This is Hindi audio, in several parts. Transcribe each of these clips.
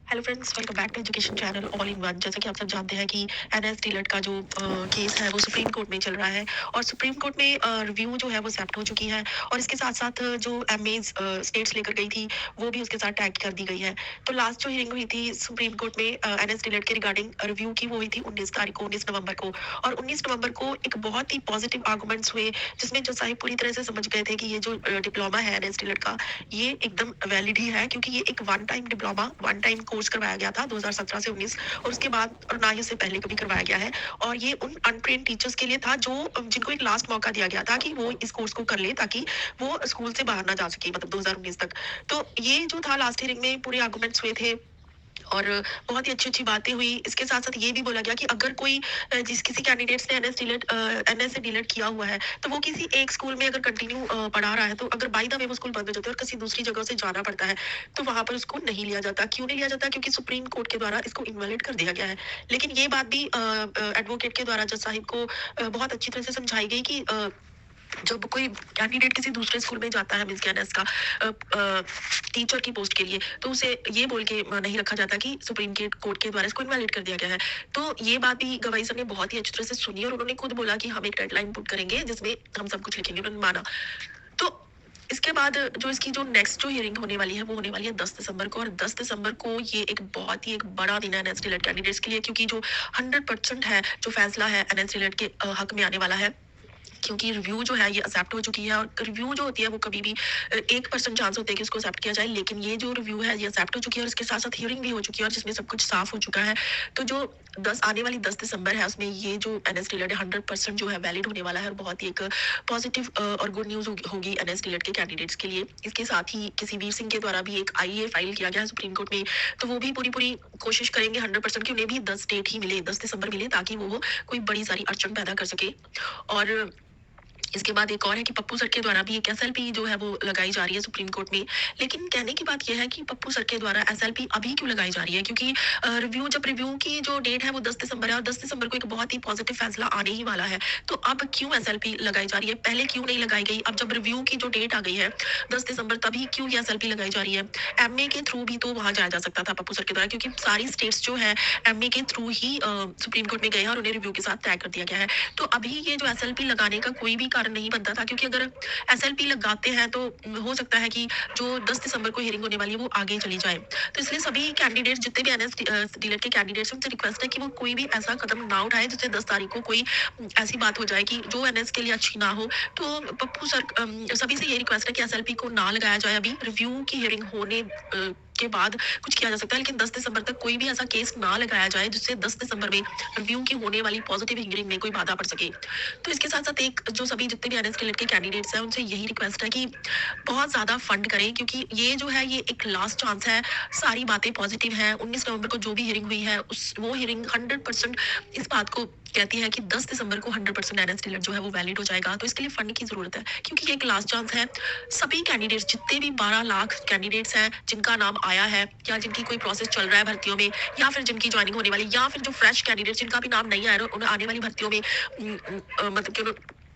Hello friends, welcome back to education channel all in one. जैसा कि आप सब जानते हैं कि एनएस डीलट का जो केस है वो सुप्रीम कोर्ट में चल रहा है और सुप्रीम कोर्ट में रिव्यू जो है वो एक्सेप्ट हो चुकी है और इसके साथ साथ जो एमएज स्टेट्स लेकर गई थी वो भी उसके साथ टैग कर दी गई है। तो लास्ट जो हियरिंग हुई थी सुप्रीम कोर्ट में एनएस डीलट के रिगार्डिंग रिव्यू की, वो हुई थी 19 तारीख को, 19 नवंबर को। और 19 नवंबर को एक बहुत ही पॉजिटिव आर्गूमेंट्स हुए जिसमें जज साहिब पूरी तरह से समझ गए थे कि ये जो डिप्लोमा है एनएस डीलट का, ये एकदम वैलिड ही है, क्योंकि ये एक one time diploma, one time course करवाया गया था 2017 से 19, और उसके बाद और ना ही उससे पहले कभी करवाया गया है। और ये उन अनट्रेन टीचर्स के लिए था जो जिनको एक लास्ट मौका दिया गया था कि वो इस कोर्स को कर ले, ताकि वो स्कूल से बाहर ना जा सके, मतलब 2019 तक। तो ये जो था लास्ट हियरिंग में पूरे आर्गूमेंट्स हुए थे और बहुत ही अच्छी-अच्छी बातें हुई। इसके साथ-साथ ये भी बोला गया कि अगर कोई जिस किसी कैंडिडेट्स ने एनएस से डिलीट किया हुआ है, तो वो किसी एक स्कूल में अगर कंटिन्यू पढ़ा रहा है, तो अगर बाय द वे वो स्कूल बंद हो जाता है और किसी दूसरी जगह से जाना पड़ता है, तो वहाँ पर उसको नहीं लिया जाता। क्यों नहीं लिया जाता? क्योंकि सुप्रीम कोर्ट के द्वारा इसको इनवैलिड कर दिया गया है। लेकिन ये बात भी एडवोकेट के द्वारा जज साहिब को बहुत अच्छी तरह से समझाई गई कि जब कोई कैंडिडेट किसी दूसरे स्कूल में जाता है, मीन्स के एनएस का टीचर की पोस्ट के लिए, तो उसे ये बोल के नहीं रखा जाता कि सुप्रीम कोर्ट के द्वारा इसको इनवैलिड कर दिया गया है। तो ये बात भी गवाही सर ने बहुत ही अच्छी तरह से सुनी और उन्होंने खुद बोला कि हम एक डेडलाइन पुट करेंगे जिसमें हम सब कुछ लिखेंगे। उन्होंने माना। तो इसके बाद जो इसकी जो नेक्स्ट जो हियरिंग होने वाली है वो होने वाली है 10 दिसंबर को। और 10 दिसंबर को ये एक बहुत ही एक बड़ा दिन है एनएस डिलेट कैंडिडेट्स के लिए, क्योंकि जो 100% है जो फैसला है एनएस डिलेट के हक में आने वाला है। क्योंकि रिव्यू जो है ये एक्सेप्ट हो चुकी है और रिव्यू जो होती है वो कभी भी 1% चांस होते हैं कि उसको एक्सेप्ट किया जाए, लेकिन ये जो रिव्यू है ये एक्सेप्ट हो चुकी है और इसके साथ साथ हियरिंग भी हो चुकी है और जिसमें सब कुछ साफ हो चुका है। तो जो आने वाली 10 दिसंबर है उसमें ये जो एनएस डिलेट 100% जो है वैलिड होने वाला है और बहुत ही एक पॉजिटिव और गुड न्यूज होगी एनएस डिलेट के कैंडिडेट्स के लिए। इसके साथ ही किसी वीर सिंह के द्वारा भी एक आईए फाइल किया गया है सुप्रीम कोर्ट में, तो वो भी पूरी पूरी कोशिश करेंगे 100% कि उन्हें भी 10 डेट ही मिले, 10 दिसंबर मिले, ताकि वो कोई बड़ी सारी अड़चन पैदा कर सके। और इसके बाद एक और है कि पप्पू सर के द्वारा भी एक एसएलपी जो है वो लगाई जा रही है सुप्रीम कोर्ट में। लेकिन कहने की बात यह है कि पप्पू सर के द्वारा एसएलपी अभी क्यों लगाई जा रही है, क्योंकि रिव्यू की जो डेट है वो 10 दिसंबर है और 10 दिसंबर को एक बहुत ही पॉजिटिव फैसला आने ही वाला है। तो अब क्यों एसएलपी लगाई जा रही है, पहले क्यों नहीं लगाई गई? अब जब रिव्यू की जो डेट आ गई है 10 दिसंबर, तभी क्यों ये एसएलपी लगाई जा रही है? एमए के थ्रू भी तो वहां जाया जा सकता था पप्पू सर के द्वारा, क्योंकि सारी स्टेट्स जो है एमए के थ्रू ही सुप्रीम कोर्ट में गए हैं और उन्हें रिव्यू के साथ तय कर दिया गया है। तो अभी ये जो एसएलपी लगाने का कोई भी कारण नहीं बनता था, क्योंकि अगर एसएलपी लगाते हैं तो हो सकता है कि जो 10 दिसंबर को हियरिंग होने वाली है वो आगे चली जाए। तो इसलिए सभी कैंडिडेट्स, जितने भी एनएस डीलर के कैंडिडेट्स, उनसे रिक्वेस्ट है कि वो कोई भी ऐसा कदम ना उठाए जिससे 10 तारीख को कोई ऐसी बात हो जाए कि जो एनएस के लिए अच्छी ना हो। तो पप्पू सर सभी से ये रिक्वेस्ट है कि एसएलपी को ना लगाया जाए। अभी रिव्यू की हियरिंग होने के बाद कुछ किया जा सकता है, लेकिन 10 दिसंबर तक कोई भी ऐसा केस ना लगाया जाए जिससे 10 दिसंबर में रिव्यू की होने वाली पॉजिटिव हियरिंग में कोई बाधा पड़ सके। तो इसके साथ साथ एक जो सभी जितने भी एनएस के कैंडिडेट्स हैं उनसे यही रिक्वेस्ट है कि बहुत ज्यादा फंड करें, क्योंकि ये जो है ये एक लास्ट चांस है। सारी बातें पॉजिटिव हैं। 19 नवंबर को जो भी हियरिंग हुई है उस वो हियरिंग 100% इस बात को कहती है कि 10 दिसंबर को 100% एनएस डिलर जो है वो वैलिड हो जाएगा। तो इसके लिए फंड की जरूरत है, क्योंकि ये एक लास्ट चांस है। सभी कैंडिडेट्स, जितने भी 12 लाख कैंडिडेट्स हैं जिनका नाम आया है या जिनकी कोई प्रोसेस चल रहा है भर्तियों में, या फिर जिनकी ज्वाइनिंग होने वाली, या फिर जो फ्रेश कैंडिडेट्स जिनका भी नाम नहीं आया और उन्हें आने वाली भर्तियों में मतलब कि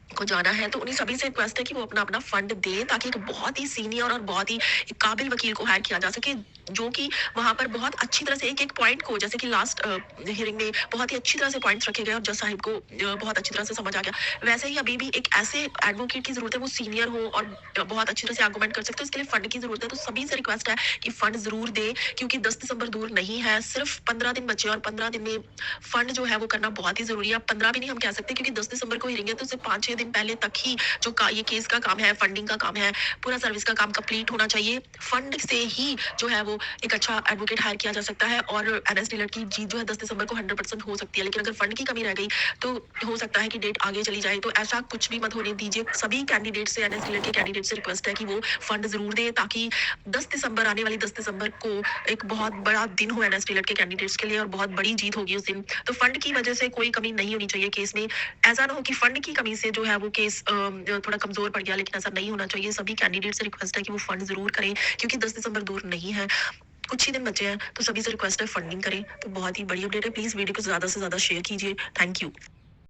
को जाना है, तो उन्हीं सभी से रिक्वेस्ट है कि वो अपना अपना फंड दे, ताकि एक बहुत ही सीनियर और बहुत ही एक काबिल वकील को हायर किया जा सके, जो कि वहां पर बहुत अच्छी तरह से एक एक पॉइंट को, जैसे कि लास्ट हियरिंग में बहुत ही अच्छी तरह से पॉइंट्स रखे गए और जज साहिब को बहुत अच्छी तरह से समझ आ गया, वैसे ही अभी भी एक ऐसे एडवोकेट की जरूरत है वो सीनियर हो और बहुत अच्छी तरह से आर्गूमेंट कर सकते हो। इसके लिए फंड की जरूरत है। तो सभी से रिक्वेस्ट है कि फंड जरूर दे, क्योंकि 10 दिसंबर दूर नहीं है, सिर्फ 15 दिन बचे और 15 दिन में फंड जो है वो करना बहुत ही जरूरी है। अब 15 भी नहीं हम कह सकते, क्योंकि 10 दिसंबर को हियरिंग है, तो उससे 5-6 दिन पहले तक ही जो ये केस का काम है, फंडिंग का काम है, पूरा सर्विस का काम कंप्लीट होना चाहिए। फंड से ही जो है वो एक अच्छा एडवोकेट हायर किया जा सकता है और एनएस डीलर की जीत जो है 10 दिसंबर को 100% हो सकती है। लेकिन अगर फंड की कमी रह गई तो हो सकता है कि डेट आगे चली जाए। तो ऐसा कुछ भी मत होने दीजिए। सभी कैंडिडेट से, एनएस डीलर के कैंडिडेट से रिक्वेस्ट है कि वो फंड जरूर दे, ताकि 10 दिसंबर, आने वाली 10 दिसंबर को एक बहुत बड़ा दिन हो एनएस डीलर के कैंडिडेट्स के लिए और बहुत बड़ी जीत होगी उस दिन। तो फंड की वजह से कोई कमी नहीं होनी चाहिए केस में। ऐसा ना हो कि फंड की कमी से जो है वो केस थोड़ा कमजोर पड़ गया, लेकिन ऐसा नहीं होना चाहिए। सभी कैंडिडेट से रिक्वेस्ट है कि वो फंड जरूर करें, क्योंकि 10 दिसंबर दूर नहीं है, कुछ ही दिन बचे हैं। तो सभी से रिक्वेस्ट है फंडिंग करें। तो बहुत ही बड़ी अपडेट है। प्लीज वीडियो को ज्यादा से ज्यादा शेयर कीजिए। Thank you.